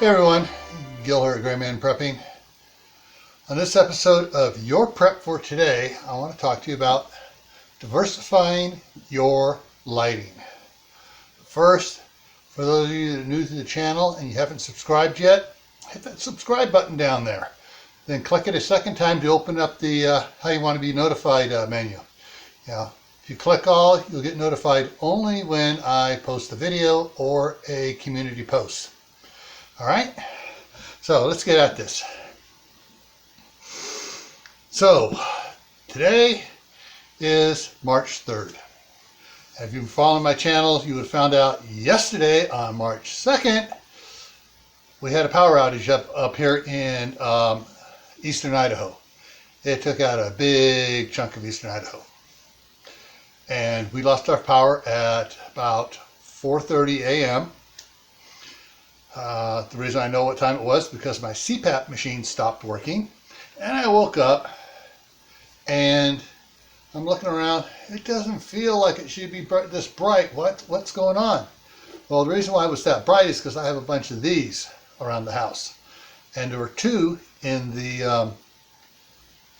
Hey everyone, Gil here at graymanprepping. On this episode of Your Prep for Today, I want to talk to you about diversifying your lighting. First, for those of you that are new to the channel and you haven't subscribed yet, hit that subscribe button down there. Then click it a second time to open up the how you want to be notified menu. If you click all, you'll get notified only when I post a video or a community post. All right, so let's get at this. So today is March 3rd. If you've been following my channel, you would have found out yesterday on March 2nd, we had a power outage up here in eastern Idaho. It took out a big chunk of eastern Idaho. And we lost our power at about 4:30 a.m. The reason I know what time it was because my CPAP machine stopped working, and I woke up and I'm looking around. It doesn't feel like it should be this bright. What's going on? Well, the reason why it was that bright is because I have a bunch of these around the house, and there were two in the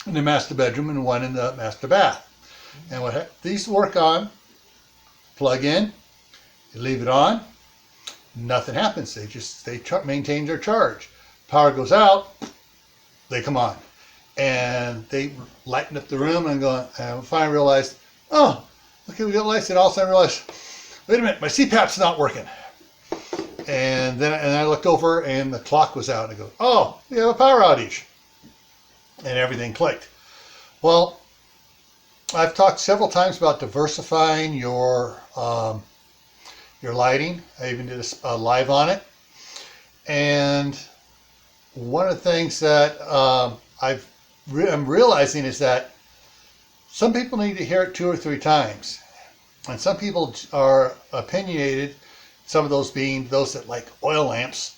master bedroom and one in the master bath. And these work on, plug in, you leave it on. Nothing happens. They maintain their charge. Power goes out, they come on, and they lighten up the room. And I finally realized, oh, okay, we got lights. And all of a sudden I realized, wait a minute, my CPAP's not working. And then I looked over, and the clock was out. And I go, oh, we have a power outage, and everything clicked. Well, I've talked several times about diversifying your lighting. I even did a live on it. And one of the things that I'm realizing is that some people need to hear it 2 or 3 times. And some people are opinionated, some of those being those that like oil lamps,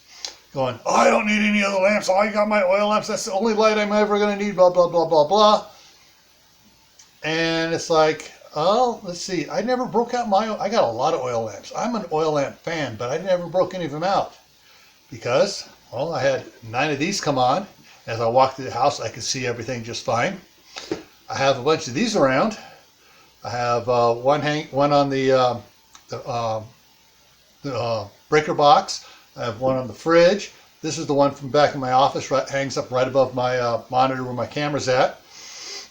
going, oh, I don't need any other lamps. Oh, I got my oil lamps. That's the only light I'm ever going to need, blah, blah, blah, blah, blah. And it's like, oh, let's see. I never broke out I got a lot of oil lamps. I'm an oil lamp fan, but I never broke any of them out because, well, I had 9 of these come on. As I walked through the house, I could see everything just fine. I have a bunch of these around. I have one on the breaker box. I have one on the fridge. This is the one from back in my office, hangs up right above my monitor where my camera's at.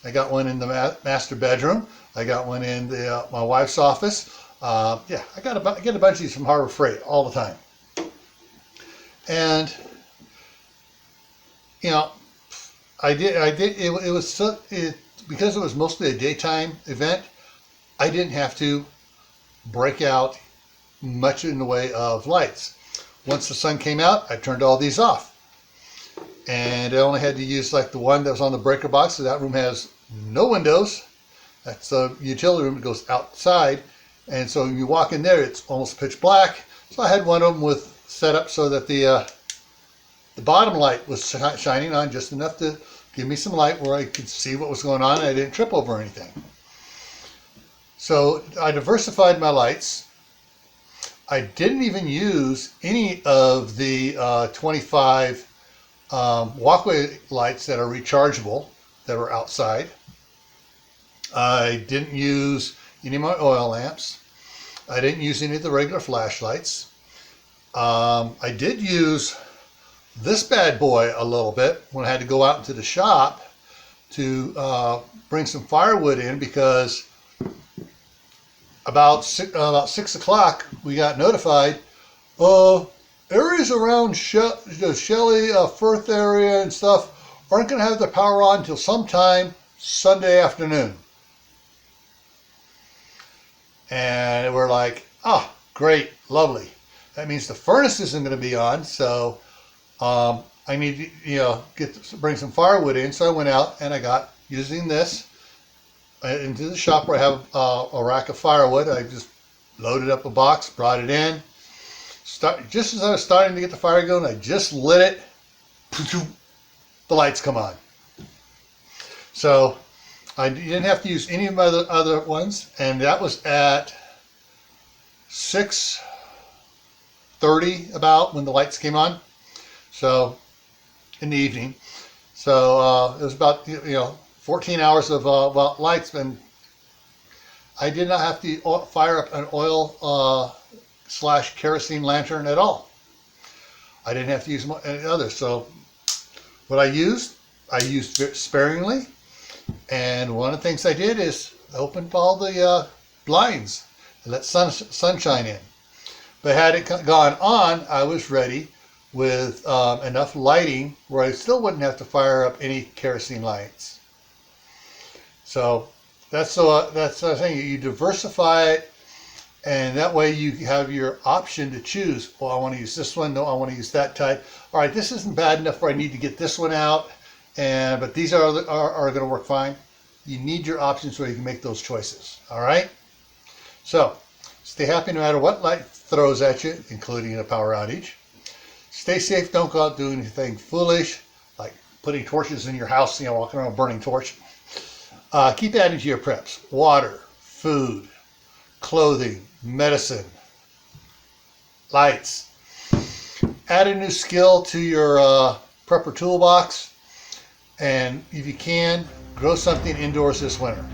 I got one in the master bedroom. I got one in my wife's office. I get a bunch of these from Harbor Freight all the time. And because it was mostly a daytime event, I didn't have to break out much in the way of lights. Once the sun came out, I turned all these off. And I only had to use like the one that was on the breaker box, so that room has no windows. That's the utility room that goes outside. And so when you walk in there, it's almost pitch black. So I had one of them set up so that the bottom light was shining on just enough to give me some light where I could see what was going on and I didn't trip over anything. So I diversified my lights. I didn't even use any of the 25 walkway lights that are rechargeable that are outside. I didn't use any of my oil lamps. I didn't use any of the regular flashlights. I did use this bad boy a little bit when I had to go out into the shop to bring some firewood in because about 6 o'clock we got notified, areas around the Shelley, Firth area and stuff aren't going to have their power on until sometime Sunday afternoon. And we're like, oh, great, lovely. That means the furnace isn't going to be on, so I need to bring some firewood in. So I went out and I got, using this, into the shop where I have a rack of firewood. I just loaded up a box, brought it in. Just as I was starting to get the fire going, I just lit it. The lights come on. So I didn't have to use any of my other ones, and that was at 6:30 about when the lights came on. So in the evening. So it was about 14 hours of lights, and I did not have to fire up an oil slash kerosene lantern at all. I didn't have to use any others. So what I used sparingly. And one of the things I did is opened all the blinds and let sunshine in. But had it gone on, I was ready with enough lighting where I still wouldn't have to fire up any kerosene lights. So that's the thing. You diversify it, and that way you have your option to choose. Well, I want to use this one. No, I want to use that type. All right, this isn't bad enough where I need to get this one out, but these are going to work fine. You need your options where you can make those choices. All right. So stay happy no matter what life throws at you, including a power outage. Stay safe. Don't go out doing anything foolish, like putting torches in your house, walking around with a burning torch. Keep adding to your preps. Water, food, clothing, medicine, lights. Add a new skill to your prepper toolbox. And if you can, grow something indoors this winter.